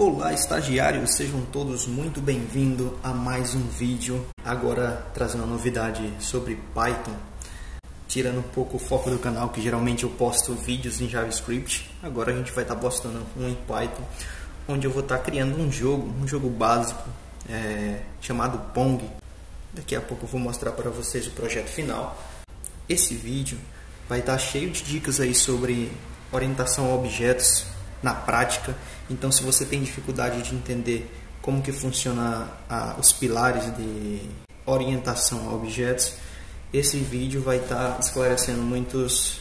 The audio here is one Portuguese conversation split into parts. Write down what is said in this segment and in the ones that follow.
Olá, estagiários, sejam todos muito bem-vindos a mais um vídeo. Agora trazendo uma novidade sobre Python, tirando um pouco o foco do canal, que geralmente eu posto vídeos em JavaScript. Agora a gente vai estar postando um em Python, onde eu vou estar criando um jogo básico chamado Pong. Daqui a pouco eu vou mostrar para vocês o projeto final. Esse vídeo vai estar cheio de dicas aí sobre orientação a objetos na prática. Então, se você tem dificuldade de entender como que funciona os pilares de orientação a objetos, esse vídeo vai estar esclarecendo muitas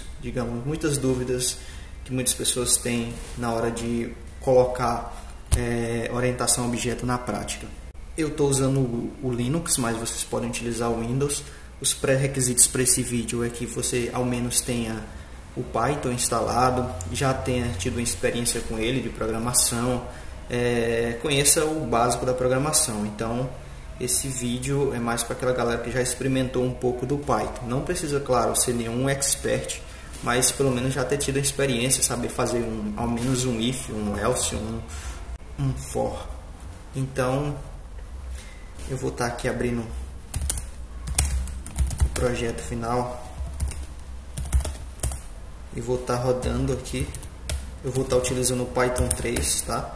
dúvidas que muitas pessoas têm na hora de colocar orientação a objeto na prática. Eu estou usando o Linux, mas vocês podem utilizar o Windows. Os pré-requisitos para esse vídeo é que você ao menos tenha o Python instalado, já tenha tido uma experiência com ele de programação, conheça o básico da programação. Então esse vídeo é mais para aquela galera que já experimentou um pouco do Python. Não precisa, claro, ser nenhum expert, mas pelo menos já ter tido a experiência, saber fazer ao menos um if, um else, um for. Então eu vou estar aqui abrindo o projeto final e vou estar rodando aqui. Eu vou estar utilizando o Python 3, tá?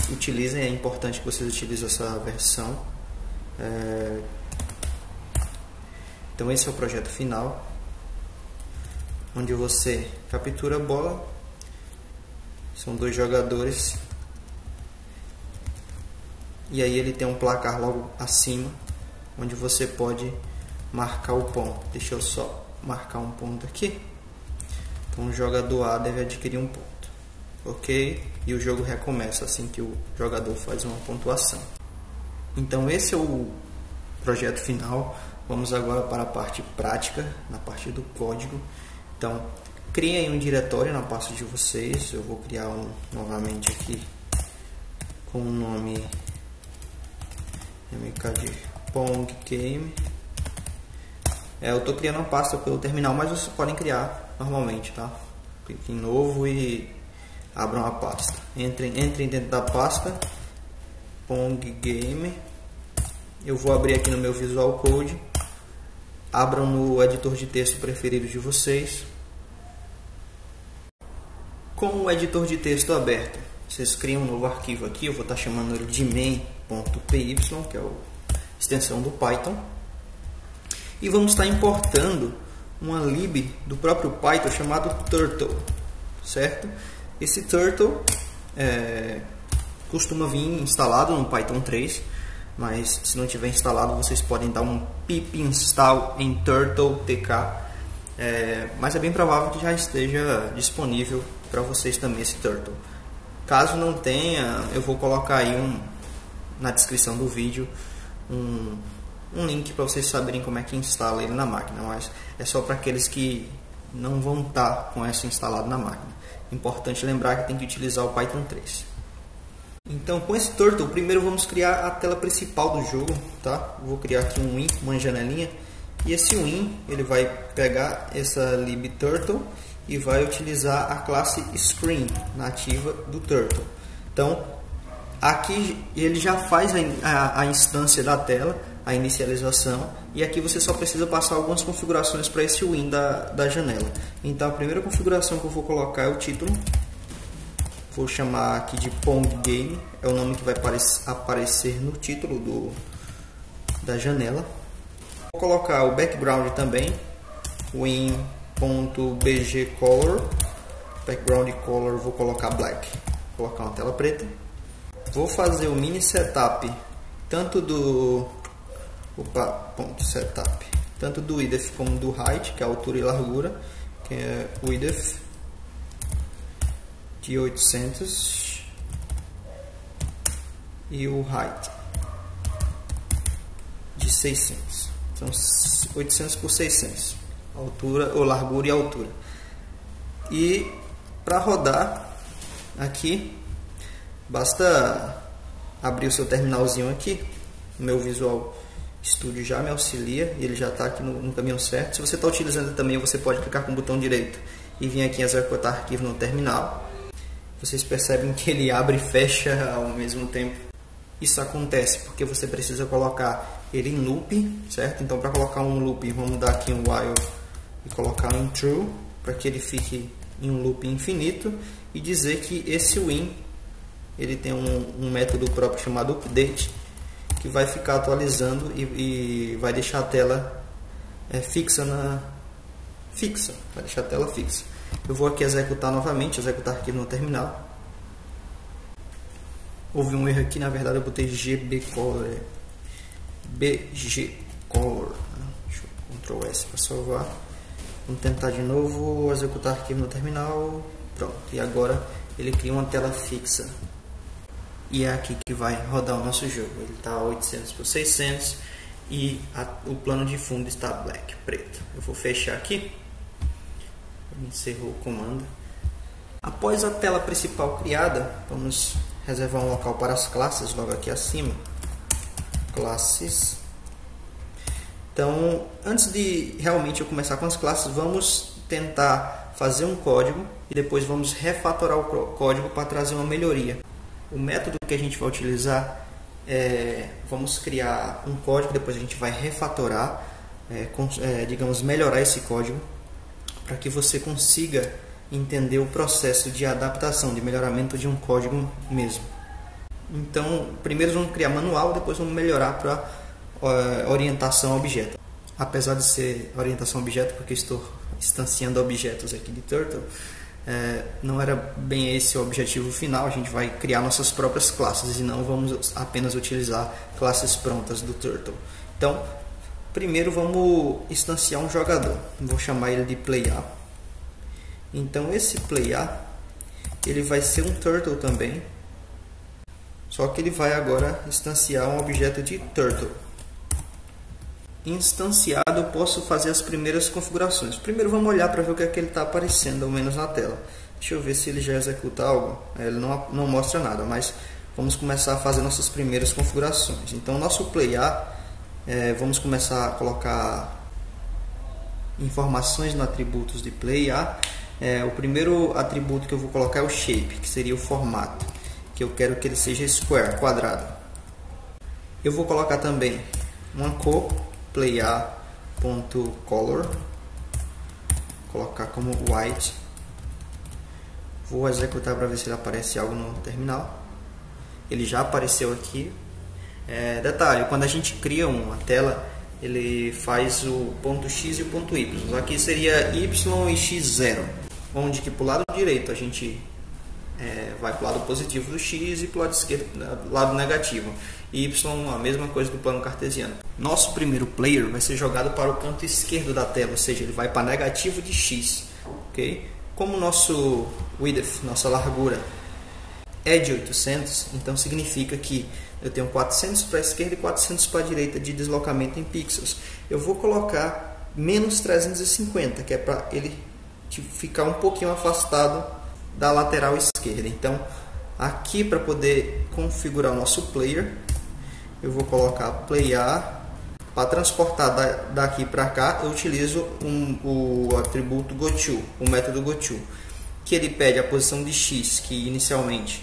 Utilizem, é importante que vocês utilizem essa versão. Então esse é o projeto final, onde você captura a bola. São dois jogadores e aí ele tem um placar logo acima, onde você pode marcar o ponto. Deixa eu só marcar um ponto aqui. Então o jogador A deve adquirir um ponto, ok? E o jogo recomeça assim que o jogador faz uma pontuação. Então esse é o projeto final. Vamos agora para a parte prática, na parte do código. Então criem um diretório na pasta de vocês. Eu vou criar um novamente aqui com o nome mkd Pong Game. Eu estou criando uma pasta pelo terminal, mas vocês podem criar normalmente, tá? Clique em novo e abram uma pasta. Entrem dentro da pasta Pong Game. Eu vou abrir aqui no meu Visual Code. Abram no editor de texto preferido de vocês. Com o editor de texto aberto, vocês criam um novo arquivo aqui. Eu vou estar chamando ele de main.py, que é a extensão do Python. E vamos estar importando uma lib do próprio Python chamado Turtle, certo? Esse Turtle costuma vir instalado no Python 3, mas se não tiver instalado, vocês podem dar um pip install em Turtle tk, mas é bem provável que já esteja disponível para vocês também esse Turtle. Caso não tenha, eu vou colocar aí na descrição do vídeo um link para vocês saberem como é que instala ele na máquina, mas é só para aqueles que não vão estar com essa instalado na máquina. Importante lembrar que tem que utilizar o Python 3. Então, com esse Turtle, primeiro vamos criar a tela principal do jogo, tá? Vou criar aqui um win, uma janelinha, e esse win ele vai pegar essa lib Turtle e vai utilizar a classe Screen nativa do Turtle. Então, aqui ele já faz a instância da tela, a inicialização, e aqui você só precisa passar algumas configurações para esse win da janela. Então a primeira configuração que eu vou colocar é o título. Vou chamar aqui de Pong Game, é o nome que vai aparecer no título da janela. Vou colocar o background também, win.bgcolor, background color vou colocar black, vou colocar uma tela preta. Vou fazer o mini setup tanto do tanto do width como do height, que é a altura e largura, que é width de 800 e o height de 600. Então 800 por 600, altura ou largura e altura. E para rodar aqui basta abrir o seu terminalzinho aqui. O meu Visual Studio já me auxilia e ele já está aqui no caminho certo. Se você está utilizando também, você pode clicar com o botão direito e vir aqui em executar arquivo no terminal. vocês percebem que ele abre e fecha ao mesmo tempo. Isso acontece porque você precisa colocar ele em loop, certo? Então, para colocar um loop, vamos dar aqui um while e colocar em true, para que ele fique em um loop infinito, e dizer que esse win ele tem um método próprio chamado update, que vai ficar atualizando e vai deixar a tela fixa. Vai deixar a tela fixa. Eu vou aqui executar novamente, executar arquivo no terminal. Houve um erro aqui, na verdade eu botei gbcolor, bgcolor. Deixa eu Ctrl S para salvar. Vamos tentar de novo, executar arquivo no terminal. Pronto, e agora ele cria uma tela fixa. E é aqui que vai rodar o nosso jogo. Ele está 800 por 600 e o plano de fundo está black, preto. Eu vou fechar aqui. Encerrou o comando. Após a tela principal criada, vamos reservar um local para as classes logo aqui acima. Classes. Então, antes de realmente eu começar com as classes, vamos tentar fazer um código e depois vamos refatorar o código para trazer uma melhoria. O método que a gente vai utilizar vamos criar um código, depois a gente vai refatorar, digamos, melhorar esse código para que você consiga entender o processo de adaptação, de melhoramento de um código mesmo. Então, primeiro vamos criar manual, depois vamos melhorar para orientação a objeto. Apesar de ser orientação a objeto, porque estou instanciando objetos aqui de Turtle, não era bem esse o objetivo final. A gente vai criar nossas próprias classes e não vamos apenas utilizar classes prontas do Turtle. Então, primeiro vamos instanciar um jogador. Vou chamar ele de player. Então esse player ele vai ser um Turtle também, só que ele vai agora instanciar um objeto de Turtle. Instanciado, eu posso fazer as primeiras configurações. Primeiro vamos olhar para ver o que é que ele está aparecendo ao menos na tela. Deixa eu ver se ele já executa algo. Ele não mostra nada, mas vamos começar a fazer nossas primeiras configurações. Então nosso player, vamos começar a colocar informações nos atributos de player. O primeiro atributo que eu vou colocar é o shape, que seria o formato, que eu quero que ele seja square, quadrado. Eu vou colocar também uma cor, player.color, colocar como white. Vou executar para ver se ele aparece algo no terminal. Ele já apareceu aqui. Detalhe, quando a gente cria uma tela, ele faz o ponto X e o ponto Y. Aqui seria Y e X0, onde que para o lado direito a gente vai para o lado positivo do X e para o lado esquerdo, lado negativo. Y, a mesma coisa do plano cartesiano. Nosso primeiro player vai ser jogado para o canto esquerdo da tela, ou seja, ele vai para negativo de X. Okay? Como nosso width, nossa largura, é de 800, então significa que eu tenho 400 para a esquerda e 400 para a direita de deslocamento em pixels. Eu vou colocar menos 350, que é para ele ficar um pouquinho afastado da lateral esquerda. Então, aqui para poder configurar o nosso player, eu vou colocar player. Para transportar daqui para cá, eu utilizo o atributo goTo, o método goTo, que ele pede a posição de X, que inicialmente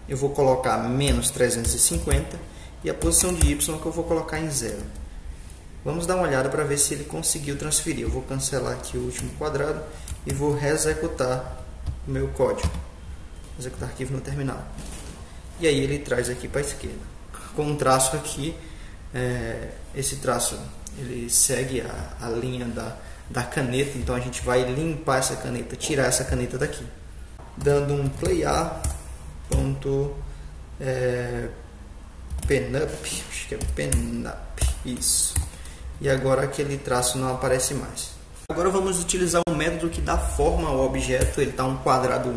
eu vou colocar menos 350, e a posição de Y que eu vou colocar em 0. Vamos dar uma olhada para ver se ele conseguiu transferir. Eu vou cancelar aqui o último quadrado e vou reexecutar o meu código. Executar arquivo no terminal. E aí ele traz aqui para a esquerda. Com um traço aqui, esse traço ele segue a linha da caneta, então a gente vai limpar essa caneta, tirar essa caneta daqui. Dando um penup, acho que é penup, isso. E agora aquele traço não aparece mais. Agora vamos utilizar um método que dá forma ao objeto. Ele está um quadrado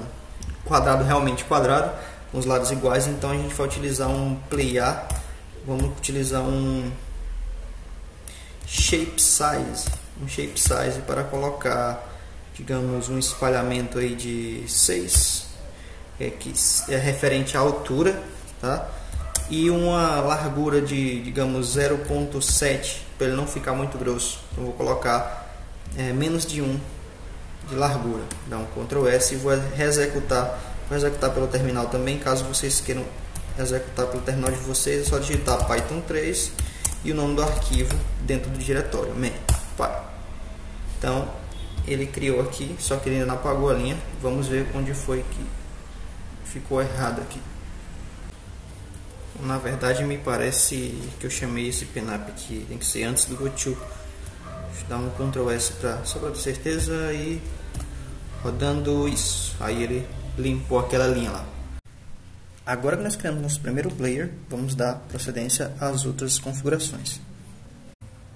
realmente quadrado, com os lados iguais. Então a gente vai utilizar um player. Vamos utilizar um shape size para colocar, digamos, um espalhamento aí de 6, que é referente à altura, tá? E uma largura de, digamos, 0.7, para ele não ficar muito grosso. Então vou colocar menos de 1 de largura. Dá um Ctrl S e vou reexecutar Vou executar pelo terminal também, caso vocês queiram executar pelo terminal de vocês, é só digitar Python 3 e o nome do arquivo dentro do diretório, main.py. Então, ele criou aqui, só que ele ainda não apagou a linha. Vamos ver onde foi que ficou errado aqui. Na verdade, me parece que eu chamei esse PNAP aqui, tem que ser antes do GoTo. Deixa eu dar um Ctrl S só para ter certeza e rodando isso. Aí ele limpou aquela linha lá. Agora que nós criamos nosso primeiro player, vamos dar procedência às outras configurações.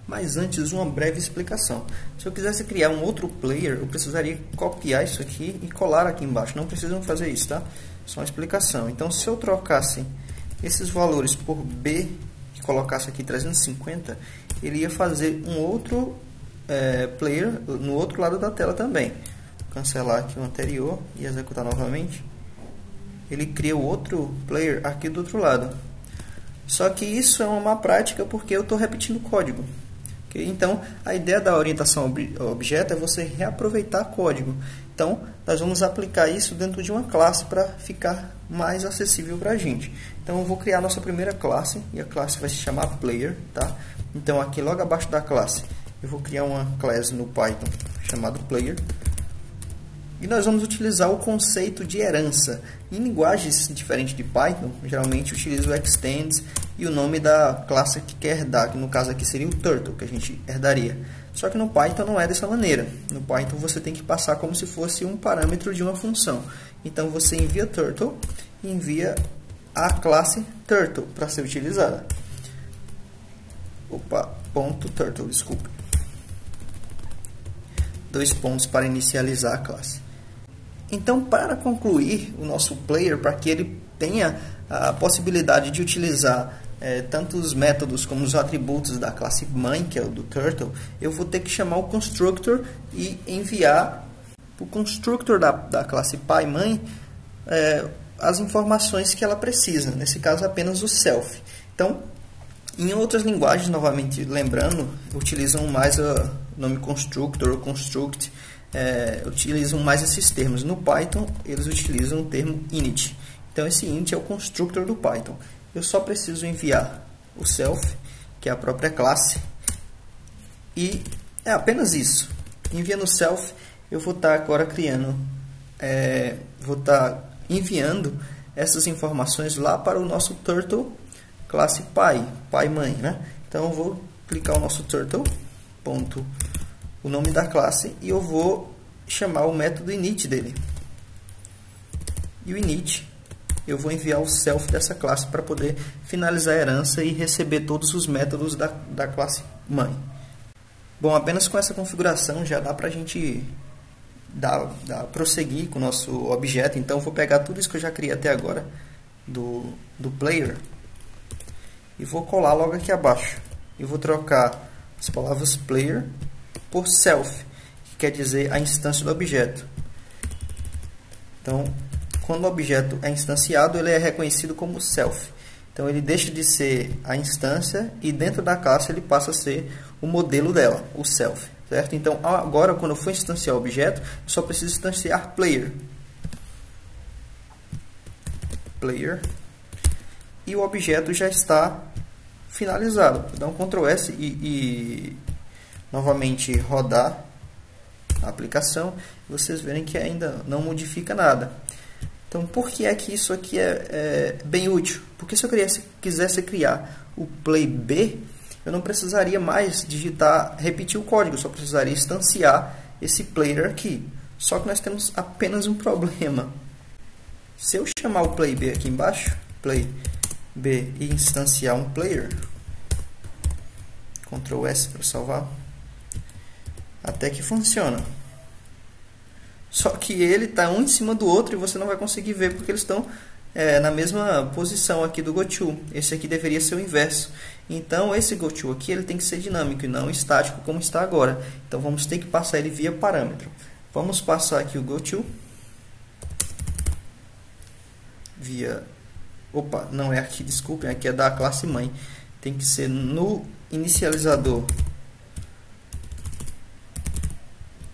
Mas antes, uma breve explicação. Se eu quisesse criar um outro player, eu precisaria copiar isso aqui e colar aqui embaixo. Não precisam fazer isso, tá? Só uma explicação. Então, se eu trocasse esses valores por B e colocasse aqui 350, ele ia fazer um outro player no outro lado da tela também. Vou cancelar aqui o anterior e executar novamente. Ele cria o outro player aqui do outro lado. Só que isso é uma má prática porque eu estou repetindo o código. Okay? Então, a ideia da orientação ao objeto é você reaproveitar código. Então, nós vamos aplicar isso dentro de uma classe para ficar mais acessível para a gente. Então, eu vou criar a nossa primeira classe e a classe vai se chamar Player. Tá? Então, aqui logo abaixo da classe, eu vou criar uma classe no Python chamada Player. E nós vamos utilizar o conceito de herança. Em linguagens diferentes de Python, geralmente utilizo o extends e o nome da classe que quer herdar, que no caso aqui seria o turtle, que a gente herdaria. Só que no Python não é dessa maneira. No Python você tem que passar como se fosse um parâmetro de uma função. Então você envia turtle e envia a classe turtle para ser utilizada. .turtle, desculpe. 2 pontos para inicializar a classe. Então, para concluir o nosso player, para que ele tenha a possibilidade de utilizar tanto os métodos como os atributos da classe mãe, que é o do turtle, eu vou ter que chamar o constructor e enviar para o constructor da classe pai mãe as informações que ela precisa, nesse caso apenas o self. Então, em outras linguagens, novamente lembrando, utilizam mais o nome constructor ou construct, utilizam mais esses termos. No Python, eles utilizam o termo init. Então, esse init é o constructor do Python. Eu só preciso enviar o self, que é a própria classe, e é apenas isso. Enviando o self, eu vou estar agora criando, vou estar enviando essas informações lá para o nosso turtle classe pai-mãe, né? Então, eu vou clicar o nosso turtle, ponto, o nome da classe, e eu vou chamar o método init dele. E o init, eu vou enviar o self dessa classe para poder finalizar a herança e receber todos os métodos da classe mãe. Bom, apenas com essa configuração já dá para a gente prosseguir com o nosso objeto. Então, eu vou pegar tudo isso que eu já criei até agora do player e vou colar logo aqui abaixo. E vou trocar as palavras player por self, que quer dizer a instância do objeto. Então, quando o objeto é instanciado, ele é reconhecido como self. Então, ele deixa de ser a instância e dentro da classe ele passa a ser o modelo dela, o self. Certo? Então, agora, quando eu for instanciar o objeto, eu só preciso instanciar player. Player. E o objeto já está finalizado. Vou dar um Ctrl S e novamente rodar a aplicação. Vocês verem que ainda não modifica nada. Então, por que é que isso aqui é bem útil? Porque se eu quisesse criar o play B, eu não precisaria mais repetir o código, eu só precisaria instanciar esse player aqui. Só que nós temos apenas um problema. Se eu chamar o play B aqui embaixo, play B, e instanciar um player, Ctrl S para salvar, até que funciona. Só que ele está um em cima do outro e você não vai conseguir ver porque eles estão na mesma posição aqui do GoTo. Esse aqui deveria ser o inverso. Então, esse GoTo aqui ele tem que ser dinâmico e não estático como está agora. Então, vamos ter que passar ele via parâmetro. Vamos passar aqui o GoTo via... Opa, não é aqui, desculpem, aqui é da classe mãe. Tem que ser no inicializador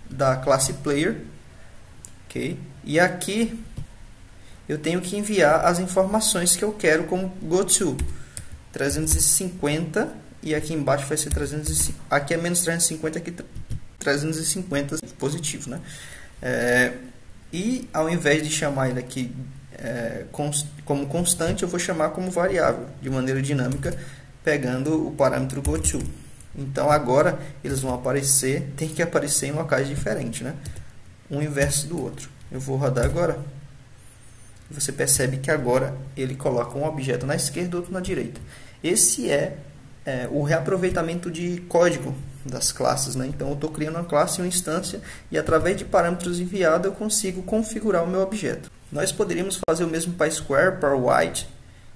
da classe player. Okay? E aqui eu tenho que enviar as informações que eu quero como goTo. 350 e aqui embaixo vai ser 350. Aqui é menos 350, aqui 350 positivo, né? E ao invés de chamar ele aqui como constante, eu vou chamar como variável, de maneira dinâmica, pegando o parâmetro goTo. Então agora eles vão aparecer, tem que aparecer em locais diferentes, né? Um inverso do outro. Eu vou rodar agora. Você percebe que agora ele coloca um objeto na esquerda e outro na direita. Esse é o reaproveitamento de código das classes, né? Então eu estou criando uma classe e uma instância e através de parâmetros enviados eu consigo configurar o meu objeto. Nós poderíamos fazer o mesmo para Square, para White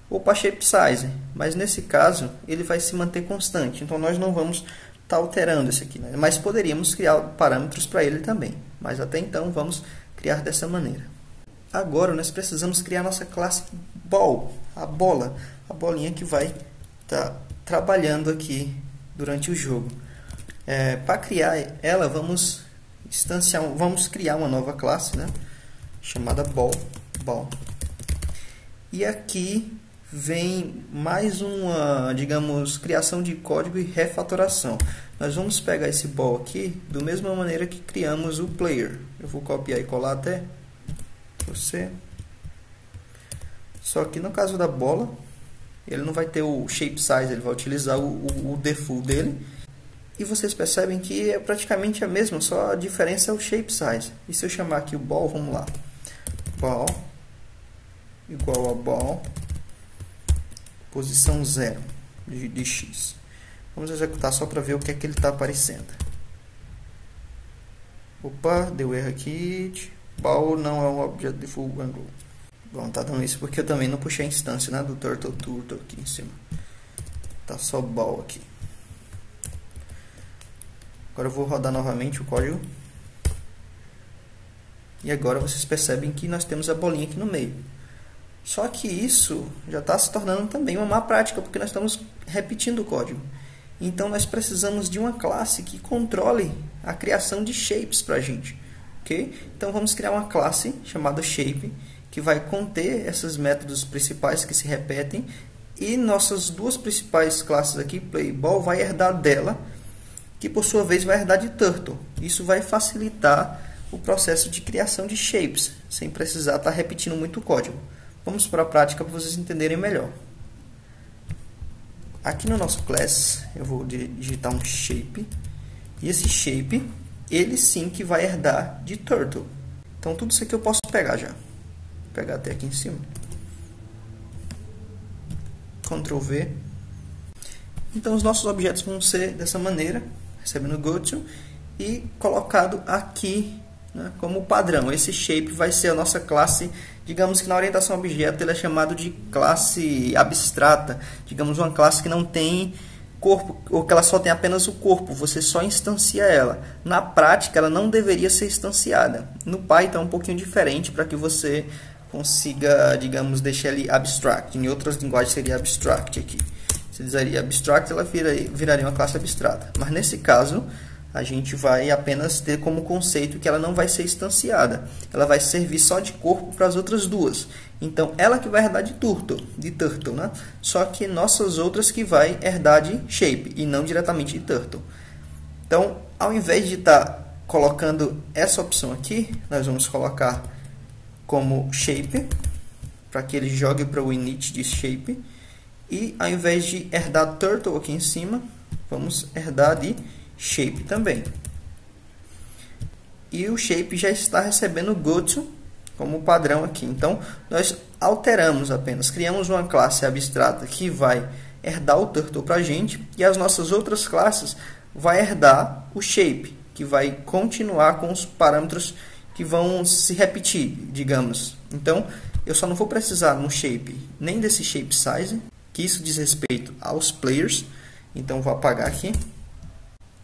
ou para ShapeSize, mas nesse caso ele vai se manter constante, então nós não vamos estar alterando esse aqui, né? Mas poderíamos criar parâmetros para ele também, mas até então vamos criar dessa maneira. Agora nós precisamos criar nossa classe Ball, a bola, a bolinha que vai estar trabalhando aqui durante o jogo. Para criar ela, vamos criar uma nova classe, né? Chamada Ball. E aqui vem mais uma, digamos, criação de código e refatoração. Nós vamos pegar esse Ball aqui da mesma maneira que criamos o Player. Eu vou copiar e colar até você. Só que no caso da bola, ele não vai ter o shape size, ele vai utilizar o default dele. E vocês percebem que é praticamente a mesma, só a diferença é o shape size. E se eu chamar aqui o ball, vamos lá. Ball igual a ball, posição 0 de x. Vamos executar só para ver o que é que ele está aparecendo. Opa, deu erro aqui. Ball não é um objeto de full angle. Bom, tá dando isso porque eu também não puxei a instância, né, do turtle aqui em cima. Tá só ball aqui. Agora eu vou rodar novamente o código. E agora vocês percebem que nós temos a bolinha aqui no meio. Só que isso já está se tornando também uma má prática, porque nós estamos repetindo o código. Então nós precisamos de uma classe que controle a criação de shapes para a gente. Okay? Então vamos criar uma classe chamada shape, que vai conter esses métodos principais que se repetem. E nossas duas principais classes aqui, play e ball, vai herdar dela, que por sua vez vai herdar de turtle. Isso vai facilitar o processo de criação de shapes, sem precisar estar repetindo muito o código. Vamos para a prática para vocês entenderem melhor. Aqui no nosso class, eu vou digitar um shape, e esse shape, ele sim que vai herdar de turtle. Então tudo isso aqui eu posso pegar já. Vou pegar até aqui em cima. Ctrl V. Então os nossos objetos vão ser dessa maneira, recebendo goTo, e colocado aqui, né, como padrão. Esse shape vai ser a nossa classe, digamos que na orientação a objeto ele é chamado de classe abstrata, digamos uma classe que não tem corpo, ou que ela só tem apenas o corpo, você só instancia ela. Na prática ela não deveria ser instanciada. No Python é um pouquinho diferente para que você consiga, digamos, deixar ele abstract. Em outras linguagens seria abstract aqui. Se dizeria abstract, ela viraria uma classe abstrata. Mas nesse caso, a gente vai apenas ter como conceito que ela não vai ser instanciada. Ela vai servir só de corpo para as outras duas. Então, ela que vai herdar de turtle, né? Só que nossas outras que vai herdar de shape e não diretamente de turtle. Então, ao invés de estar colocando essa opção aqui, nós vamos colocar como shape, para que ele jogue para o init de shape. E ao invés de herdar turtle aqui em cima, vamos herdar de shape também. E o shape já está recebendo goTo como padrão aqui. Então, nós alteramos apenas. Criamos uma classe abstrata que vai herdar o turtle para a gente. E as nossas outras classes vai herdar o shape, que vai continuar com os parâmetros que vão se repetir, digamos. Então, eu só não vou precisar no shape nem desse shape size, que isso diz respeito aos players. Então, vou apagar aqui.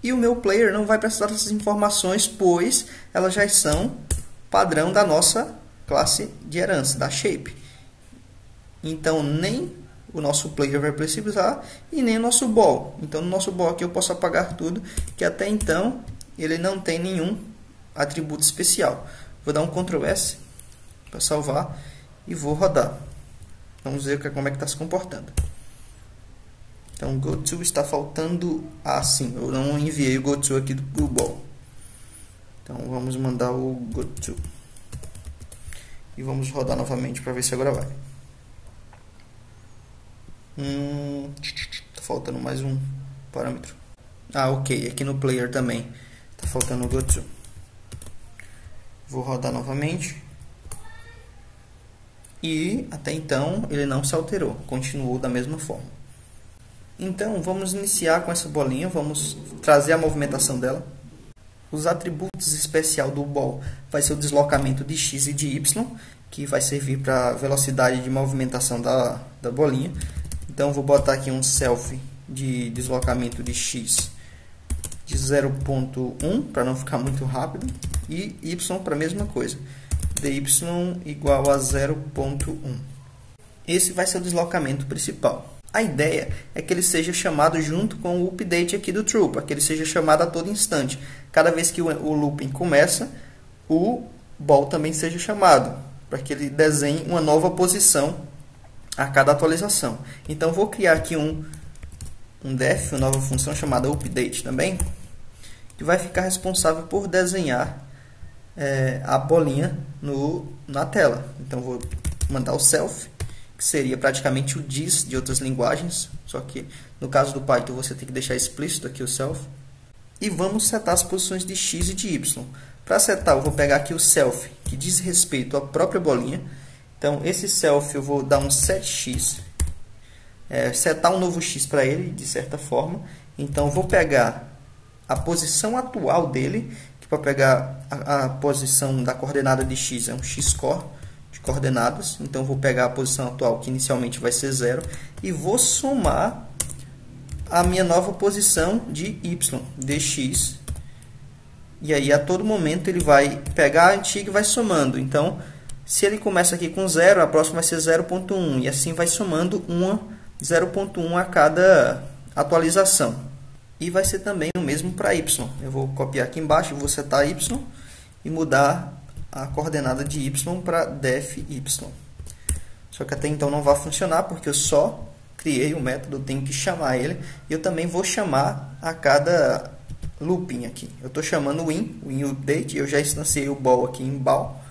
E o meu player não vai precisar dessas informações, pois elas já são padrão da nossa classe de herança, da shape. Então, nem o nosso player vai precisar e nem o nosso ball. Então, no nosso ball aqui eu posso apagar tudo, que até então ele não tem nenhum atributo especial. Vou dar um Ctrl S para salvar. e vou rodar. Vamos ver como é que está se comportando. Então, GoTo está faltando... Ah, sim, eu não enviei o GoTo aqui do ball. Então, vamos mandar o GoTo. E vamos rodar novamente para ver se agora vai. Tá faltando mais um parâmetro. Ah, ok. Aqui no player também tá faltando o GoTo. Vou rodar novamente. E até então ele não se alterou. Continuou da mesma forma. Então vamos iniciar com essa bolinha. Vamos trazer a movimentação dela. Os atributos especial do ball vai ser o deslocamento de x e de y, que vai servir para a velocidade de movimentação da bolinha. Então vou botar aqui um self de deslocamento de x de 0.1 para não ficar muito rápido, e y para a mesma coisa, dy igual a 0.1. Esse vai ser o deslocamento principal. A ideia é que ele seja chamado junto com o update aqui do true, para que ele seja chamado a todo instante. Cada vez que o looping começa, o ball também seja chamado, para que ele desenhe uma nova posição a cada atualização. Então vou criar aqui um def, uma nova função chamada update também, que vai ficar responsável por desenhar a bolinha na tela. Então vou mandar o self, que seria praticamente o this de outras linguagens, só que no caso do Python você tem que deixar explícito aqui o self. E vamos setar as posições de x e de y. Para setar, eu vou pegar aqui o self, que diz respeito à própria bolinha. Então esse self eu vou dar um setX, setar um novo x para ele, de certa forma. Então vou pegar a posição atual dele, que para pegar a posição da coordenada de x é um xcore de coordenadas. Então vou pegar a posição atual, que inicialmente vai ser 0, e vou somar a minha nova posição de y, dx. E aí a todo momento ele vai pegar a antiga e vai somando. Então se ele começa aqui com 0, a próxima vai ser 0.1, e assim vai somando 0.1 a cada atualização. E vai ser também o mesmo para y. Eu vou copiar aqui embaixo, vou setar y e mudar a coordenada de y para def y. Só que até então não vai funcionar, porque eu só criei o método, eu tenho que chamar ele. E eu também vou chamar a cada looping aqui. Eu estou chamando o in update, eu já instanciei o ball aqui em ball,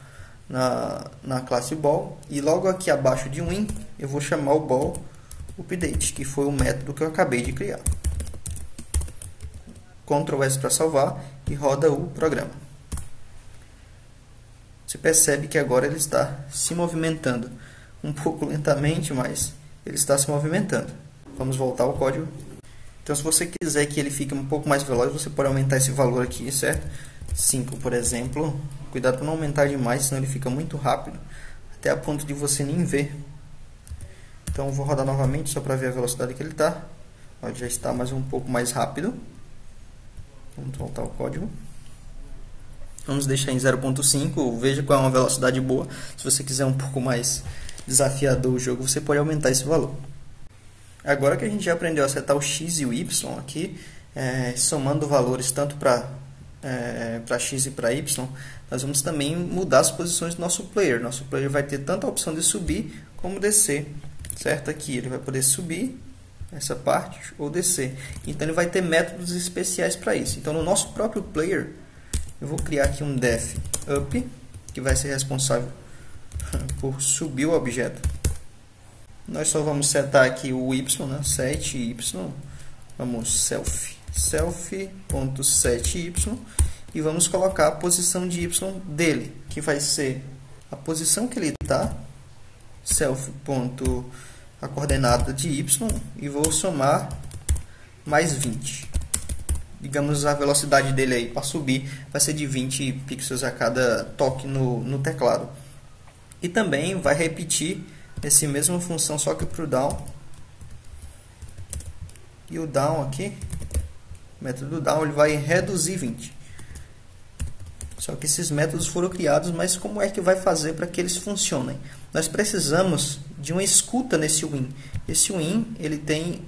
na classe ball. E logo aqui abaixo de in, eu vou chamar o ball update, que foi o método que eu acabei de criar. Ctrl S para salvar e roda o programa. Você percebe que agora ele está se movimentando um pouco lentamente, mas ele está se movimentando. Vamos voltar ao código. Então, se você quiser que ele fique um pouco mais veloz, você pode aumentar esse valor aqui, certo? 5, por exemplo. Cuidado para não aumentar demais, senão ele fica muito rápido, até a ponto de você nem ver. Então, vou rodar novamente só para ver a velocidade que ele está. Ele já está mais um pouco mais rápido. Vamos voltar ao código. Vamos deixar em 0.5. Veja qual é uma velocidade boa. Se você quiser um pouco mais desafiador o jogo, você pode aumentar esse valor. Agora que a gente já aprendeu a setar o x e o y aqui, somando valores tanto para x e para y, nós vamos também mudar as posições do nosso player. Nosso player vai ter tanto a opção de subir como descer, certo? Aqui ele vai poder subir essa parte ou descer. Então ele vai ter métodos especiais para isso. Então no nosso próprio player eu vou criar aqui um def up, que vai ser responsável por subir o objeto. Nós só vamos setar aqui o y, né? Set y. Vamos self.setY e vamos colocar a posição de y dele, que vai ser a posição que ele está, self. A coordenada de y, e vou somar mais 20. Digamos, a velocidade dele aí para subir vai ser de 20 pixels a cada toque no teclado. E também vai repetir essa mesma função, só que para o down. E o down aqui, o método down, ele vai reduzir 20. Só que esses métodos foram criados, mas como é que vai fazer para que eles funcionem? Nós precisamos de uma escuta nesse win. Esse win, ele tem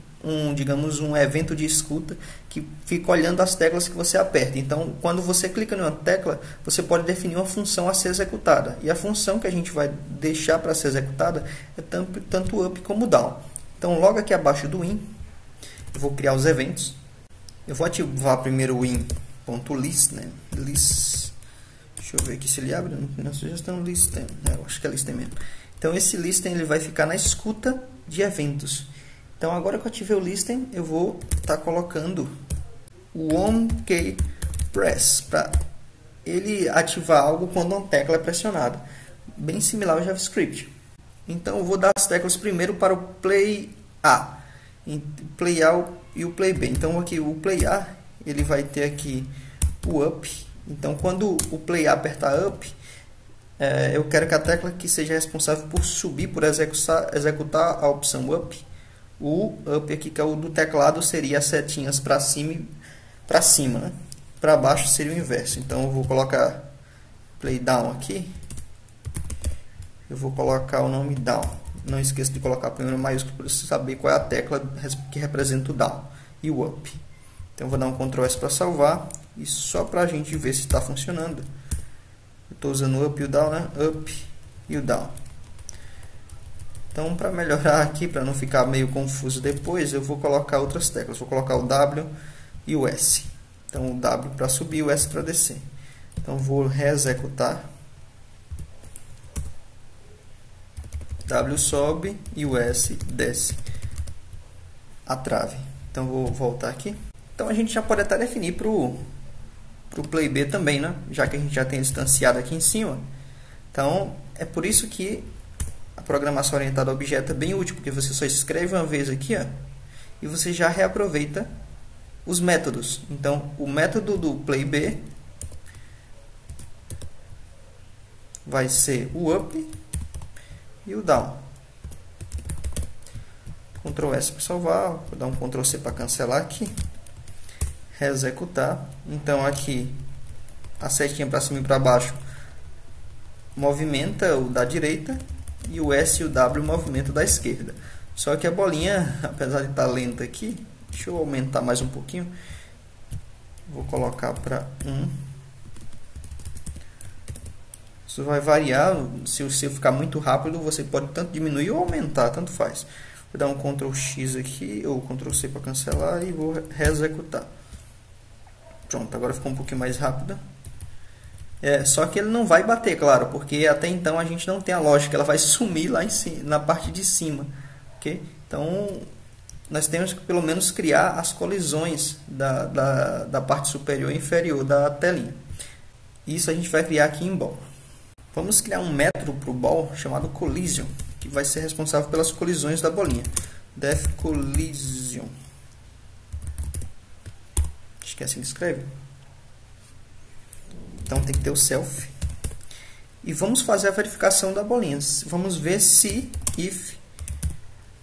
digamos, um evento de escuta que fica olhando as teclas que você aperta. Então, quando você clica em uma tecla, você pode definir uma função a ser executada. E a função que a gente vai deixar para ser executada é tanto up como down. Então, logo aqui abaixo do in, eu vou criar os eventos. Eu vou ativar primeiro o in.list, né? List. Deixa eu ver aqui se ele abre na sugestão listen. Eu acho que é listen mesmo. Então, esse listen ele vai ficar na escuta de eventos. Então, agora que eu ativei o listen, eu vou estar colocando o onKeyPress para ele ativar algo quando uma tecla é pressionada. Bem similar ao JavaScript. Então, eu vou dar as teclas primeiro para o Play A, Play A e o Play B. Então, aqui o Play A ele vai ter aqui o Up. Então, quando o Play A apertar Up, eu quero que a tecla que seja responsável por subir, por executar a opção Up. O Up aqui, que é o do teclado, seria as setinhas para cima e para cima, né? Para baixo seria o inverso. Então, eu vou colocar Play Down aqui. Eu vou colocar o nome Down. Não esqueça de colocar primeiro maiúsculo para você saber qual é a tecla que representa o Down e o Up. Então, eu vou dar um Ctrl S para salvar. E só para a gente ver se está funcionando. Eu estou usando o Up e o Down, né? Up e o Down. Então, para melhorar aqui, para não ficar meio confuso depois, eu vou colocar outras teclas. Vou colocar o W e o S. Então, o W para subir e o S para descer. Então, vou reexecutar. W sobe e o S desce a trave. Então, vou voltar aqui. Então, a gente já pode até definir para o Play B também, né? Já que a gente já tem distanciado aqui em cima. Então, é por isso que a programação orientada a objeto é bem útil, porque você só escreve uma vez aqui, ó, e você já reaproveita os métodos. Então, o método do Play B vai ser o Up e o Down. Ctrl S para salvar, vou dar um Ctrl C para cancelar aqui. Reexecutar. Então, aqui a setinha para cima e para baixo movimenta o da direita e o S e o W movimenta o da esquerda. Só que a bolinha, apesar de estar lenta aqui, deixa eu aumentar mais um pouquinho. Vou colocar para 1. Isso vai variar. Se você ficar muito rápido, você pode tanto diminuir ou aumentar, tanto faz. Vou dar um Ctrl X aqui, ou Ctrl C para cancelar e vou reexecutar. Pronto, agora ficou um pouquinho mais rápida. Só que ele não vai bater, claro, porque até então a gente não tem a lógica, ela vai sumir lá em cima, na parte de cima. Okay? Então, nós temos que pelo menos criar as colisões da parte superior e inferior da telinha. Isso a gente vai criar aqui em Ball. Vamos criar um método para o Ball chamado Collision, que vai ser responsável pelas colisões da bolinha. Def Collision. Acho que é assim que escreve. Então tem que ter o self. E vamos fazer a verificação da bolinha. Vamos ver se if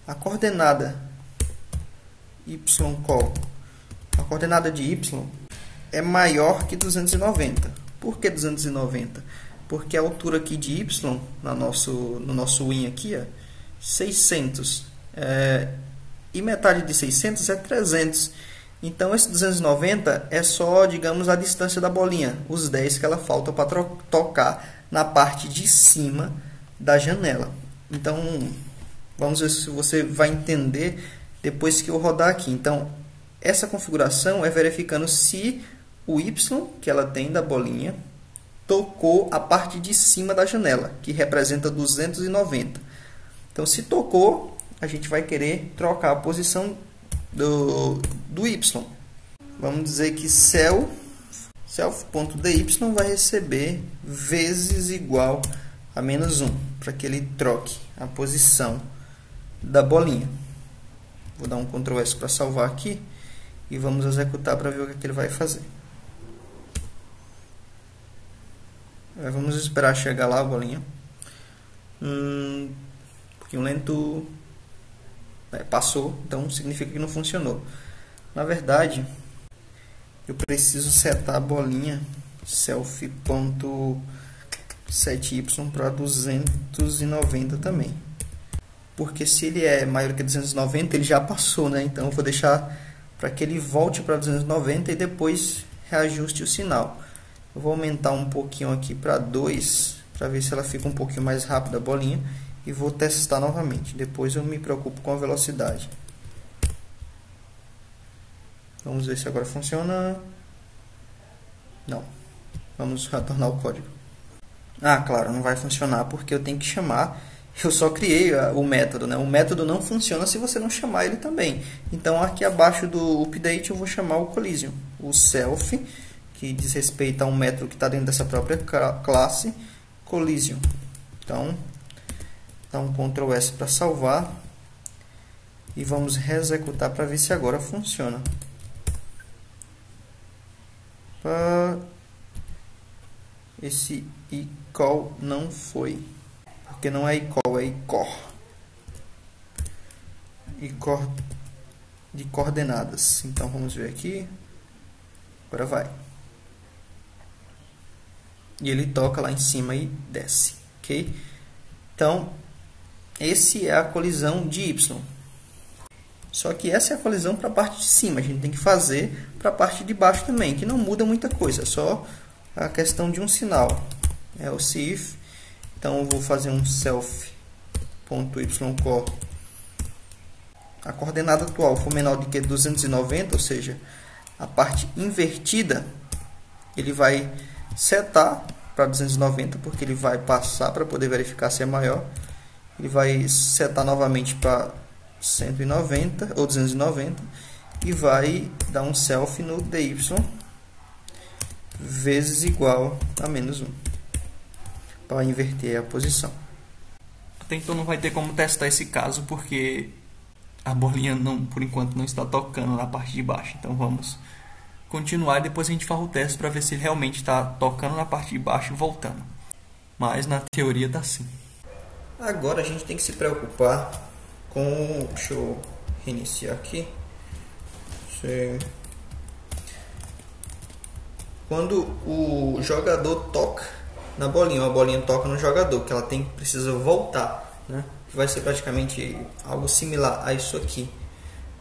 a coordenada y_col, a coordenada de y é maior que 290. Por que 290? Porque a altura aqui de y no nosso win aqui é 600. E metade de 600 é 300. Então, esse 290 é só, digamos, a distância da bolinha, os 10 que ela falta para tocar na parte de cima da janela. Então, vamos ver se você vai entender depois que eu rodar aqui. Então, essa configuração é verificando se o Y que ela tem da bolinha tocou a parte de cima da janela, que representa 290. Então, se tocou, a gente vai querer trocar a posição do Y. Vamos dizer que self.dy vai receber vezes igual a -1, para que ele troque a posição da bolinha. Vou dar um Ctrl S para salvar aqui e vamos executar para ver o que ele vai fazer. Vamos esperar chegar lá a bolinha. Um pouquinho lento. Passou, então significa que não funcionou. Na verdade, eu preciso setar a bolinha self.setY para 290 também. porque se ele é maior que 290, ele já passou, né? Então eu vou deixar para que ele volte para 290 e depois reajuste o sinal. Eu vou aumentar um pouquinho aqui para 2, para ver se ela fica um pouquinho mais rápida a bolinha, e vou testar novamente. Depois eu me preocupo com a velocidade. Vamos ver se agora funciona. Não. Vamos retornar o código. Ah, claro, não vai funcionar porque eu tenho que chamar. Eu só criei o método, né? O método não funciona se você não chamar ele também. Então, aqui abaixo do update eu vou chamar o collision. O self, que diz respeito a um método que está dentro dessa própria classe, collision. Então, dá um Ctrl S para salvar. E vamos reexecutar para ver se agora funciona. Esse equal não foi, porque não é equal, é icor. Icor de coordenadas. Então vamos ver aqui. Agora vai. E ele toca lá em cima e desce, ok? Então, esse é a colisão de Y. Só que essa é a colisão para a parte de cima. A gente tem que fazer para a parte de baixo também, que não muda muita coisa, é só a questão de um sinal. É o if. Então eu vou fazer um self.ycor. A coordenada atual for menor do que 290, ou seja, a parte invertida, ele vai setar para 290, porque ele vai passar para poder verificar se é maior. Ele vai setar novamente para 190 ou 290 e vai dar um self no dy vezes igual a menos 1 para inverter a posição. Até então não vai ter como testar esse caso porque a bolinha não, por enquanto não está tocando na parte de baixo. Então vamos continuar e depois a gente faz o teste para ver se ele realmente está tocando na parte de baixo e voltando. Mas na teoria está assim. Agora a gente tem que se preocupar com... Deixa eu reiniciar aqui. Quando o jogador toca na bolinha, a bolinha toca no jogador, que ela precisa voltar, né? Vai ser praticamente algo similar a isso aqui.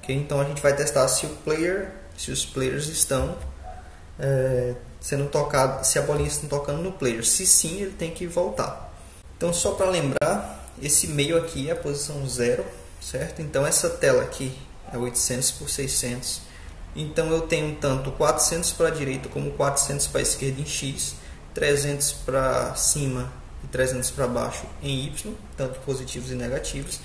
Okay? Então a gente vai testar se os players estão sendo tocados, se a bolinha está tocando no player. Se sim, ele tem que voltar. Então só para lembrar, esse meio aqui é a posição 0, certo? Então essa tela aqui é 800 por 600. Então eu tenho tanto 400 para a direita como 400 para a esquerda em X, 300 para cima e 300 para baixo em Y, tanto positivos e negativos.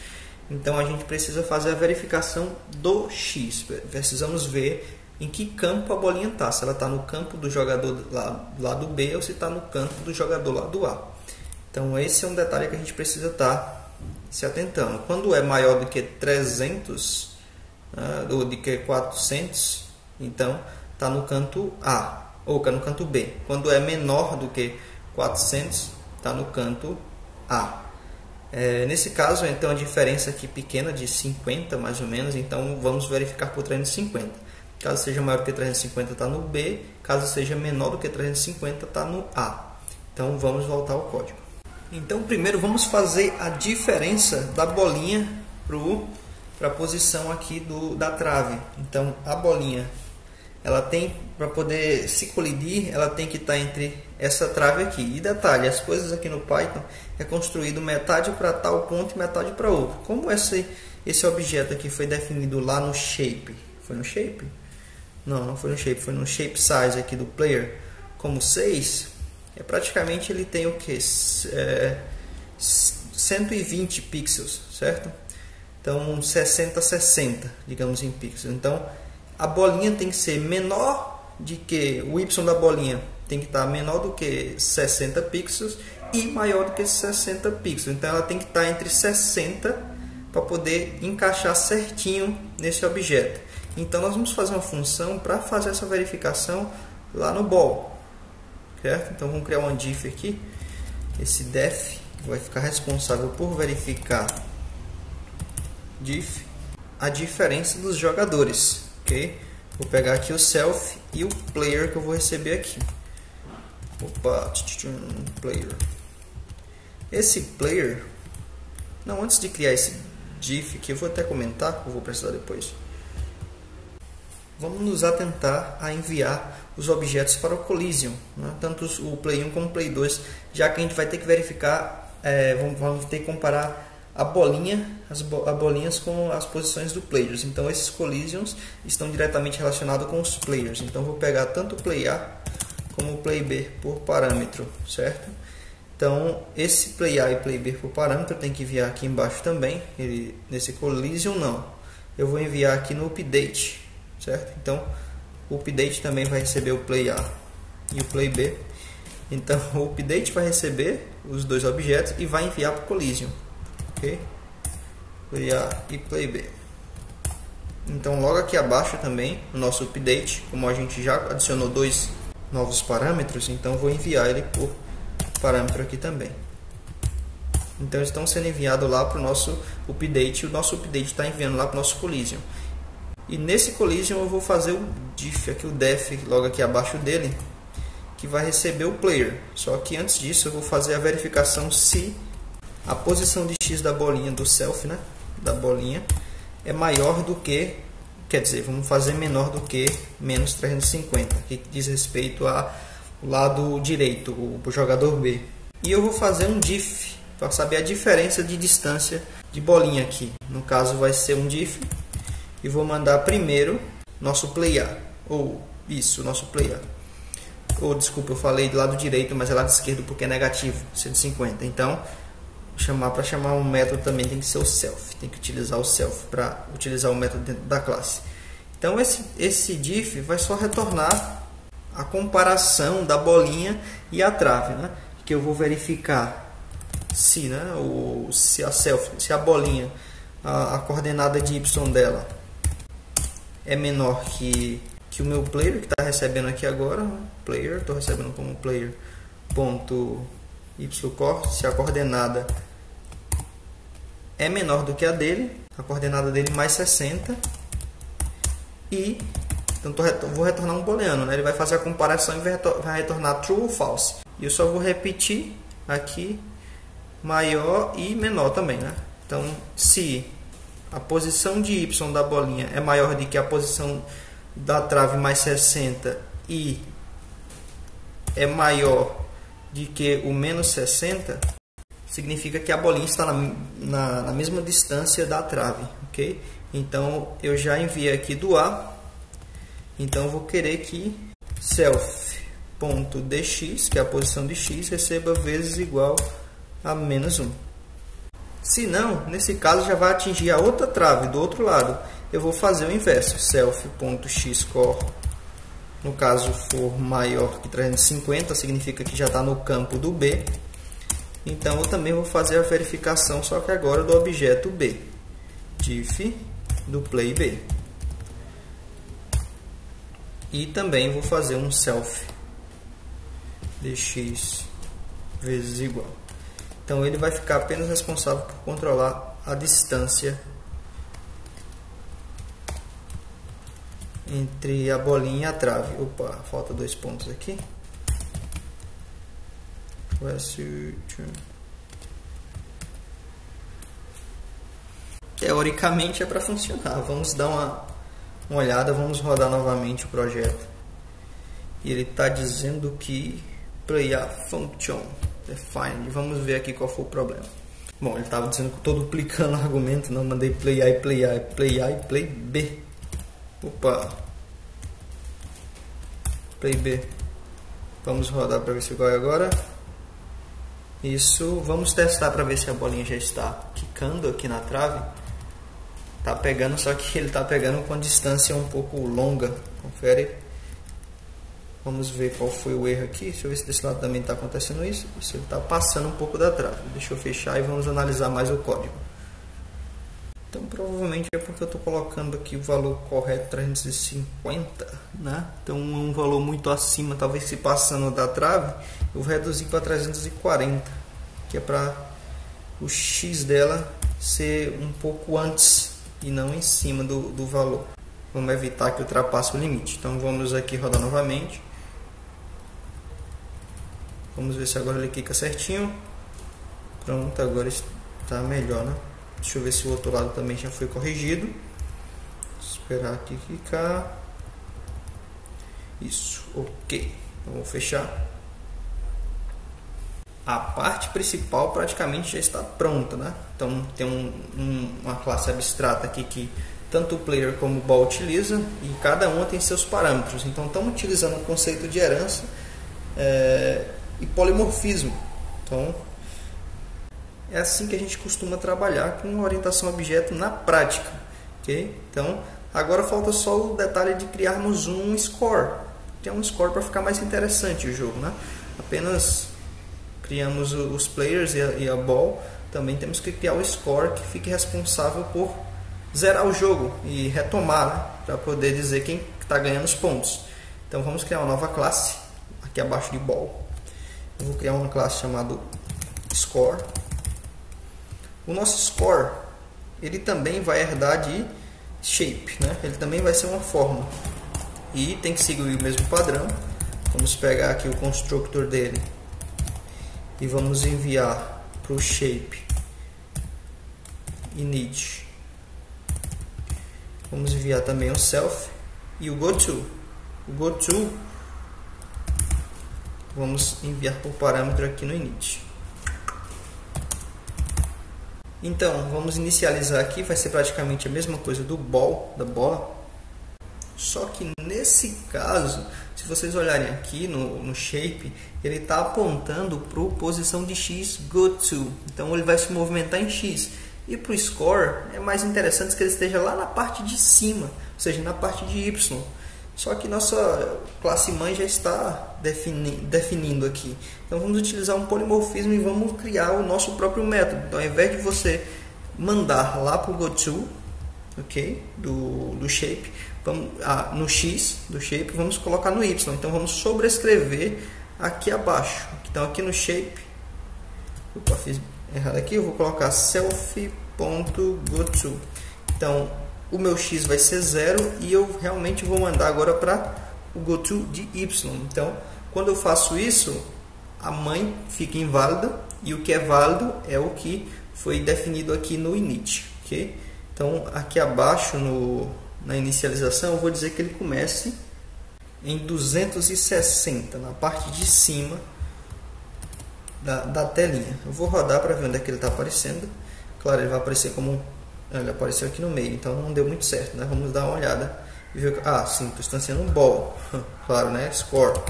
Então a gente precisa fazer a verificação do X. Precisamos ver em que campo a bolinha está. Se ela está no campo do jogador lado B ou se está no campo do jogador lado A. Então esse é um detalhe que a gente precisa estar se atentando. Quando é maior do que 300 ou de que 400, então está no canto A ou no canto B. Quando é menor do que 400, está no canto A. Nesse caso, então, a diferença aqui pequena de 50 mais ou menos, então vamos verificar por 350. Caso seja maior do que 350, está no B. Caso seja menor do que 350, está no A. Então vamos voltar ao código. Então primeiro vamos fazer a diferença da bolinha para a posição aqui da trave. Então a bolinha, ela tem, para poder se colidir, ela tem que estar entre essa trave aqui. E detalhe, as coisas aqui no Python é construído metade para tal ponto e metade para outro. Como esse objeto aqui foi definido lá no shape, foi no shape? Não foi no shape, foi no shape size aqui do player como 6, praticamente ele tem o que? 120 pixels, certo? Então 60/60, digamos em pixels. Então a bolinha tem que ser menor de que o Y da bolinha tem que estar menor do que 60 pixels e maior do que 60 pixels. Então ela tem que estar entre 60 para poder encaixar certinho nesse objeto. Então nós vamos fazer uma função para fazer essa verificação lá no ball, certo? Então vamos criar uma diff aqui. Esse def vai ficar responsável por verificar diff a diferença dos jogadores, ok? Vou pegar aqui o self e o player que eu vou receber aqui. Opa, player. Esse player, não, antes de criar diff que eu vou até comentar, eu vou precisar depois. Vamos nos atentar a enviar os objetos para o Collision, né? Tanto o Play 1 como o Play 2, já que a gente vai ter que verificar, vamos ter que comparar as bolinhas com as posições do Players. Então esses Collisions estão diretamente relacionados com os Players. Então vou pegar tanto o Play A como o Play B por parâmetro, certo? Então esse Play A e Play B por parâmetro tem que enviar aqui embaixo também. Nesse Collision não, eu vou enviar aqui no Update, certo? Então o Update também vai receber o Play A e o Play B. Então o Update vai receber os dois objetos e vai enviar para o Collision, ok? Play A e Play B. Então logo aqui abaixo também o nosso Update, como a gente já adicionou dois novos parâmetros, então vou enviar ele por parâmetro aqui também. Então estão sendo enviados lá para o nosso Update, o nosso Update está enviando lá para o nosso Collision. E nesse Collision eu vou fazer o diff, aqui o def, logo aqui abaixo dele, que vai receber o player. Só que antes disso eu vou fazer a verificação se a posição de X da bolinha, do self, né, da bolinha, é maior do que, quer dizer, vamos fazer menor do que menos 350, que diz respeito ao lado direito, o jogador B. E eu vou fazer um diff para saber a diferença de distância de bolinha aqui. No caso vai ser um diff. E vou mandar primeiro nosso Play A, ou isso, nosso Play A. Ou desculpa, eu falei do lado direito, mas é lado esquerdo porque é negativo, 150. Então, para chamar um método também tem que ser o self, tem que utilizar o self para utilizar o método dentro da classe. Então esse diff vai só retornar a comparação da bolinha e a trave, né? Que eu vou verificar se, né, se a bolinha, a coordenada de y dela é menor que o meu player que está recebendo aqui agora, player, estou recebendo como player ponto ycore, se a coordenada é menor do que a dele, a coordenada dele mais 60, e então vou retornar um booleano, né? Ele vai fazer a comparação e vai retornar true ou false. E eu só vou repetir aqui maior e menor também, né? Então se a posição de y da bolinha é maior do que a posição da trave mais 60 e é maior do que o menos 60, significa que a bolinha está na mesma distância da trave, ok? Então eu já enviei aqui do A, então eu vou querer que self.dx, que é a posição de x, receba vezes igual a menos 1. Se não, nesse caso já vai atingir a outra trave do outro lado. Eu vou fazer o inverso, self.xcore, no caso for maior que 350, significa que já está no campo do B. Então eu também vou fazer a verificação, só que agora do objeto B, diff do play B. E também vou fazer um self dx vezes igual. Então ele vai ficar apenas responsável por controlar a distância entre a bolinha e a trave. Opa, falta 2 pontos aqui. Teoricamente é para funcionar. Vamos dar uma olhada, vamos rodar novamente o projeto. E ele está dizendo que play a function define. Vamos ver aqui qual foi o problema. Bom, ele estava dizendo que eu estou duplicando o argumento, não mandei play A e play A, play A e play B. Opa, play B. Vamos rodar para ver se vai agora. Isso, vamos testar para ver se a bolinha já está quicando aqui na trave. Tá pegando, só que ele está pegando com distância um pouco longa. Confere. Vamos ver qual foi o erro aqui. Deixa eu ver se desse lado também está acontecendo isso. Isso, ele está passando um pouco da trave. Deixa eu fechar e vamos analisar mais o código. Então provavelmente é porque eu estou colocando aqui o valor correto 350, né? Então um valor muito acima, talvez se passando da trave, eu vou reduzir para 340, que é para o X dela ser um pouco antes e não em cima do valor. Vamos evitar que ultrapasse o limite. Então vamos aqui rodar novamente. Vamos ver se agora ele clica certinho. Pronto, agora está melhor, né? Deixa eu ver se o outro lado também já foi corrigido. Esperar aqui ficar. Isso, ok. Então, vou fechar. A parte principal praticamente já está pronta, né? Então tem uma classe abstrata aqui que tanto o player como o ball utiliza e cada uma tem seus parâmetros. Então estamos utilizando o conceito de herança e polimorfismo. Então é assim que a gente costuma trabalhar com orientação a objeto na prática, ok? Então agora falta só o detalhe de criarmos um score, que é um score para ficar mais interessante o jogo, né? Apenas criamos os players e a ball, também temos que criar o score que fique responsável por zerar o jogo e retomar, né? Para poder dizer quem está ganhando os pontos. Então vamos criar uma nova classe aqui abaixo de ball. Eu vou criar uma classe chamada score. O nosso score, ele também vai herdar de shape, né? Ele também vai ser uma forma e tem que seguir o mesmo padrão. Vamos pegar aqui o constructor dele e vamos enviar para o shape init. Vamos enviar também o self e o goTo. O goTo vamos enviar por parâmetro aqui no init. Então vamos inicializar aqui, vai ser praticamente a mesma coisa do ball, da bola. Só que nesse caso, se vocês olharem aqui no shape, ele está apontando para a posição de x goTo. Então ele vai se movimentar em x. E para o score é mais interessante que ele esteja lá na parte de cima, ou seja, na parte de y. Só que nossa classe mãe já está definindo aqui. Então vamos utilizar um polimorfismo e vamos criar o nosso próprio método. Então ao invés de você mandar lá para o goTo, ok, do shape, vamos, no x do shape, vamos colocar no y. Então vamos sobrescrever aqui abaixo. Então aqui no shape, opa, fiz errado aqui, eu vou colocar self.goTo. Então o meu x vai ser 0 e eu realmente vou mandar agora para o goTo de y. Então quando eu faço isso, a mãe fica inválida e o que é válido é o que foi definido aqui no init, ok? Então aqui abaixo na inicialização eu vou dizer que ele comece em 260 na parte de cima da telinha. Eu vou rodar para ver onde é que ele está aparecendo. Claro, ele vai aparecer como ele apareceu aqui no meio, então não deu muito certo, né? Vamos dar uma olhada e ver. Ah, sim, estou instanciando um ball. Claro, né? Score.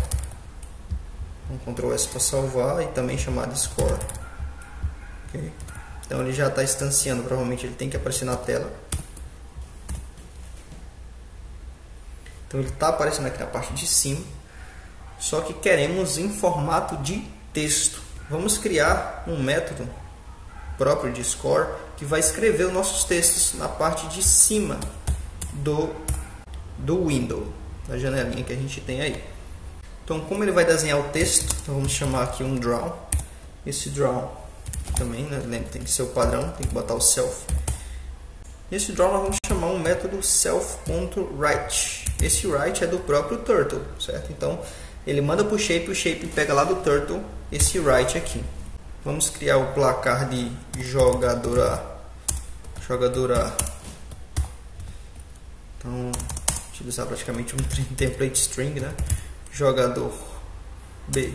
Um Ctrl S para salvar e também chamar de score. Okay. Então ele já está instanciando, provavelmente ele tem que aparecer na tela. Então ele está aparecendo aqui na parte de cima. Só que queremos em formato de texto. Vamos criar um método próprio de score que vai escrever os nossos textos na parte de cima do window, da janelinha que a gente tem aí. Então como ele vai desenhar o texto, então vamos chamar aqui um draw. Esse draw também, né, lembra, tem que ser o padrão, tem que botar o self. Nesse draw nós vamos chamar um método self.write. Esse write é do próprio turtle, certo? Então ele manda para o shape pega lá do turtle esse write aqui. Vamos criar o placar de jogador A. Então utilizar praticamente um template string, né? Jogador B.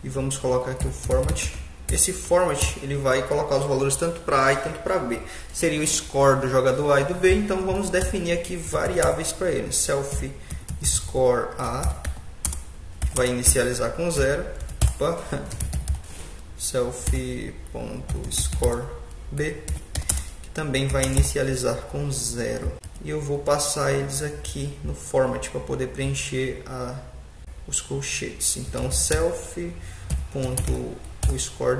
E vamos colocar aqui o format. Esse format ele vai colocar os valores tanto para A e tanto para B. Seria o score do jogador A e do B, então vamos definir aqui variáveis para ele. Self score A vai inicializar com 0. Self.score B que também vai inicializar com 0. E eu vou passar eles aqui no format para poder preencher os colchetes. Então self.score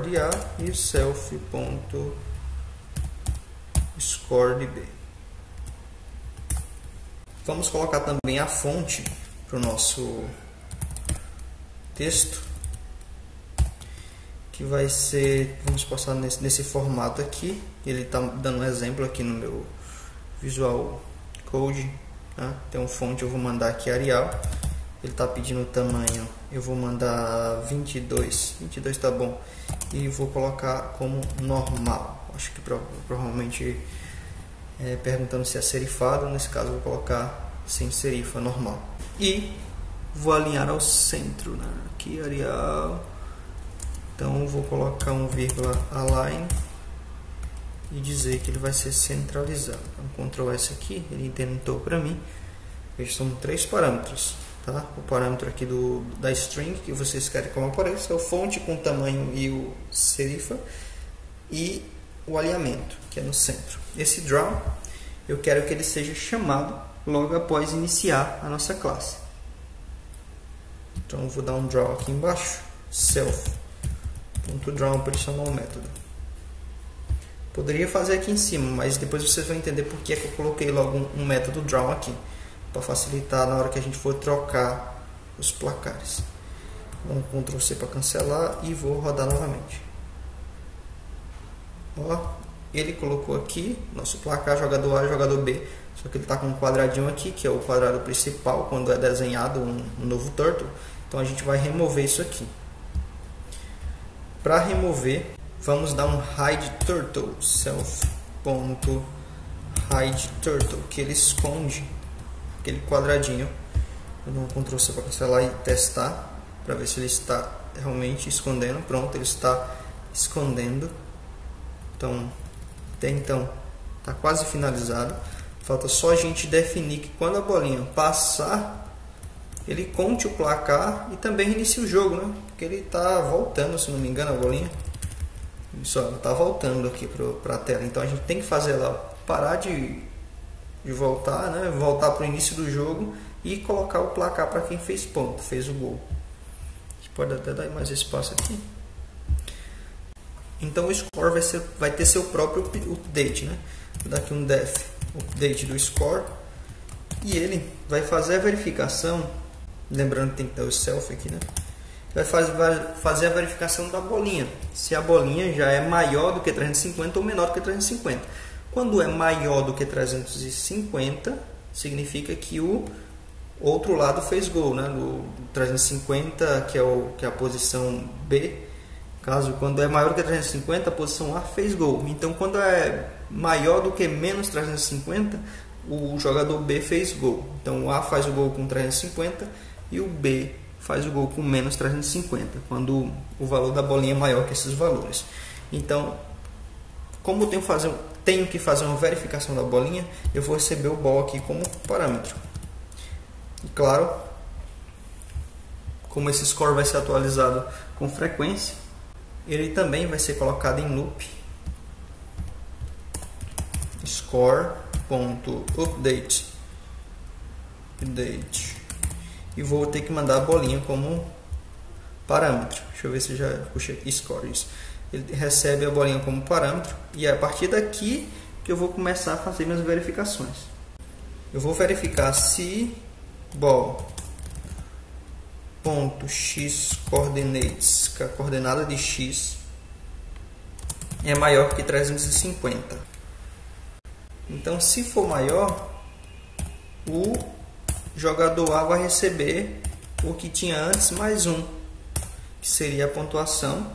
de A e o self.score de B. Vamos colocar também a fonte para o nosso texto, que vai ser, vamos passar nesse formato aqui. Ele está dando um exemplo aqui no meu Visual Code, tá? Tem um fonte, eu vou mandar aqui Arial. ele está pedindo o tamanho, eu vou mandar 22 tá bom, e vou colocar como normal. Acho que provavelmente perguntando se é serifado, nesse caso eu vou colocar sem serifa, normal. E vou alinhar ao centro, né? Aqui Arial, então vou colocar um vírgula align e dizer que ele vai ser centralizado. Então, Ctrl S aqui, ele indentou para mim. Estes são 3 parâmetros, tá? O parâmetro aqui da string que vocês querem como apareça, é o fonte com tamanho e o serifa, e o alinhamento, que é no centro. Esse draw, eu quero que ele seja chamado logo após iniciar a nossa classe. Então eu vou dar um draw aqui embaixo, self.draw para ele chamar o método. Poderia fazer aqui em cima, mas depois vocês vão entender por que é que eu coloquei logo um método draw aqui, para facilitar na hora que a gente for trocar os placares. Vamos Ctrl C para cancelar e vou rodar novamente. Ó, ele colocou aqui nosso placar jogador A e jogador B, só que ele está com um quadradinho aqui, que é o quadrado principal quando é desenhado um novo turtle. Então a gente vai remover isso aqui. Para remover, vamos dar um hide turtle, self.hide turtle, que ele esconde aquele quadradinho. Eu dou um Ctrl C para cancelar e testar, para ver se ele está realmente escondendo. Pronto, ele está escondendo. Então, até então, está quase finalizado. Falta só a gente definir que quando a bolinha passar, ele conte o placar e também inicie o jogo, né? Porque ele está voltando, se não me engano, a bolinha. Só está voltando aqui para a tela. Então a gente tem que fazer ela parar de voltar, né? Voltar para o início do jogo e colocar o placar para quem fez ponto, fez o gol. A gente pode até dar mais espaço aqui. Então o score vai ter seu próprio update, né? Vou dar aqui um def update do score e ele vai fazer a verificação. Lembrando que tem que ter o self aqui, né? Vai fazer a verificação da bolinha, se a bolinha já é maior do que 350 ou menor do que 350. Quando é maior do que 350, significa que o outro lado fez gol, né? O 350, que é a posição B. Caso quando é maior do que 350, a posição A fez gol. Então, quando é maior do que menos 350, o jogador B fez gol. Então, o A faz o gol com 350 e o B faz o gol com menos 350, quando o valor da bolinha é maior que esses valores. Então, como eu tenho que fazer uma verificação da bolinha, eu vou receber o ball aqui como parâmetro. E claro, como esse score vai ser atualizado com frequência, ele também vai ser colocado em loop. Score.update e vou ter que mandar a bolinha como parâmetro. Deixa eu ver se já puxei aqui scores. Ele recebe a bolinha como parâmetro e é a partir daqui que eu vou começar a fazer minhas verificações. Eu vou verificar se ball.x coordinates, que a coordenada de x é maior que 350. Então, se for maior, o jogador A vai receber o que tinha antes mais um, que seria a pontuação.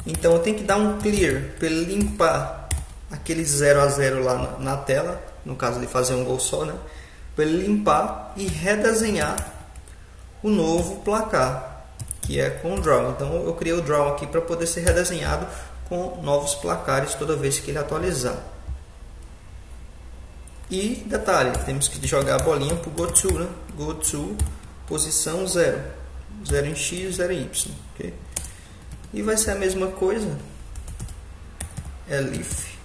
Então eu tenho que dar um clear para ele limpar aquele 0 a 0 lá na tela, no caso de fazer um gol só, né? Para ele limpar e redesenhar o novo placar, que é com o draw. Então eu criei o draw aqui para poder ser redesenhado com novos placares toda vez que ele atualizar. E detalhe, temos que jogar a bolinha para o GoTo, né? GoTo, posição 0. 0 em X, 0 em Y. Okay? E vai ser a mesma coisa. Elif.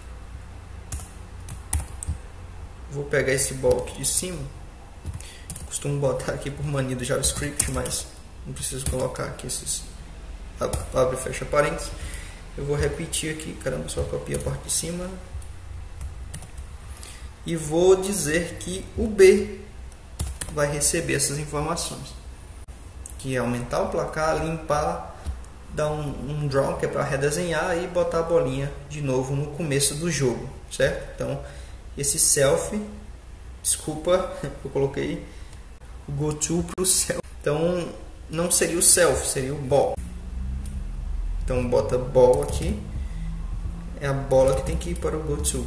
Vou pegar esse ball aqui de cima. Costumo botar aqui por mania do JavaScript, mas não preciso colocar aqui esses abre e fecha parênteses. Eu vou repetir aqui, caramba, só copia a parte de cima. E vou dizer que o B vai receber essas informações, que é aumentar o placar, limpar, dar um draw, que é para redesenhar, e botar a bolinha de novo no começo do jogo, certo? Então esse self, desculpa, eu coloquei go to para o self. Então não seria o self, seria o ball. Então bota ball aqui, é a bola que tem que ir para o go to.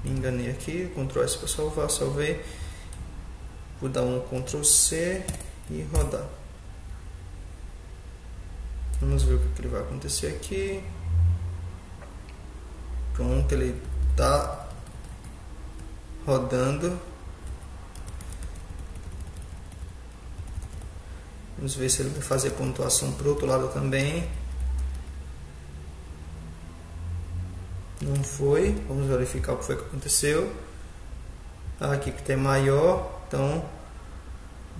Me enganei aqui, Ctrl S para salvar, salvei. Vou dar um Ctrl C e rodar. Vamos ver o que ele vai acontecer aqui. Pronto, ele está rodando. Vamos ver se ele vai fazer pontuação para o outro lado também. Não foi. Vamos verificar o que foi que aconteceu. Aqui que tem maior, então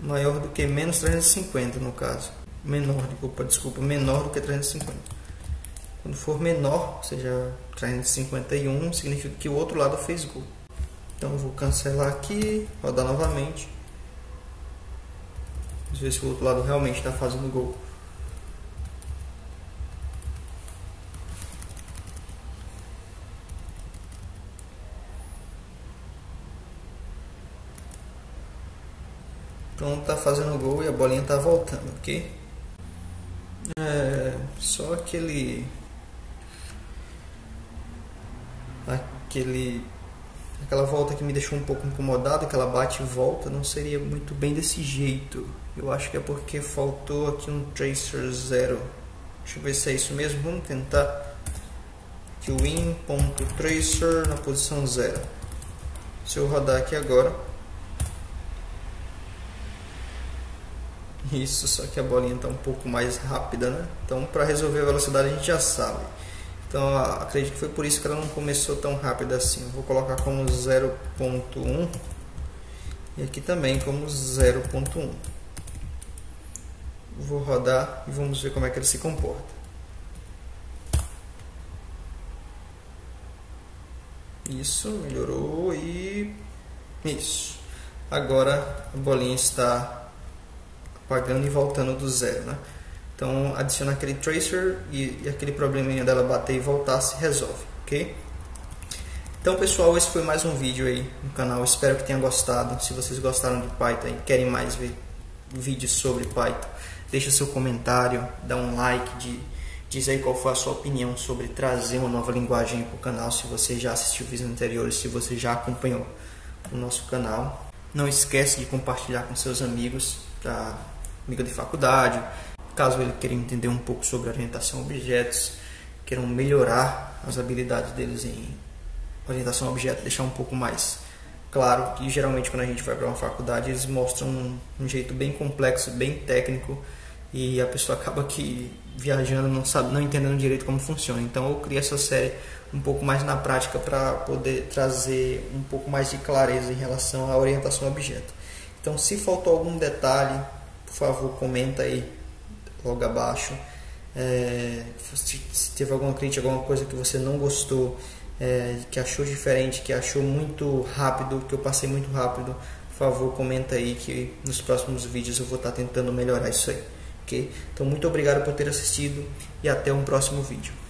maior do que menos 350 no caso. Menor do que 350. Quando for menor, ou seja, 351, significa que o outro lado fez gol. Então eu vou cancelar aqui, rodar novamente. Vamos ver se o outro lado realmente está fazendo gol. Pronto, está fazendo gol e a bolinha está voltando, ok? Só aquela volta que me deixou um pouco incomodado, que ela bate e volta, não seria muito bem desse jeito. Eu acho que é porque faltou aqui um tracer 0. Deixa eu ver se é isso mesmo. Vamos tentar que o in.tracer na posição 0. Se eu rodar aqui agora, isso, só que a bolinha está um pouco mais rápida, né? Então para resolver a velocidade a gente já sabe. Então acredito que foi por isso que ela não começou tão rápida assim. Eu vou colocar como 0.1 e aqui também como 0.1. Vou rodar e vamos ver como é que ele se comporta. Isso, melhorou e isso. Agora a bolinha está apagando e voltando do zero, né? Então adiciona aquele tracer e aquele probleminha dela bater e voltar se resolve, ok? Então pessoal, esse foi mais um vídeo aí no canal, espero que tenham gostado. Se vocês gostaram de Python e querem mais ver vídeos sobre Python, deixa seu comentário, dá um like, diz aí qual foi a sua opinião sobre trazer uma nova linguagem para o canal, se você já assistiu vídeos anteriores, se você já acompanhou o nosso canal. Não esquece de compartilhar com seus amigos, amigo de faculdade, caso ele queira entender um pouco sobre orientação a objetos, queiram melhorar as habilidades deles em orientação a objetos, deixar um pouco mais claro que geralmente quando a gente vai para uma faculdade eles mostram um jeito bem complexo, bem técnico e a pessoa acaba que viajando, não entendendo direito como funciona. Então eu criei essa série um pouco mais na prática para poder trazer um pouco mais de clareza em relação à orientação a objeto. Então se faltou algum detalhe, por favor comenta aí logo abaixo. Se teve alguma crítica, alguma coisa que você não gostou, que achou diferente, que achou muito rápido, que eu passei muito rápido, por favor comenta aí que nos próximos vídeos eu vou estar tentando melhorar isso aí, ok? Então muito obrigado por ter assistido e até um próximo vídeo.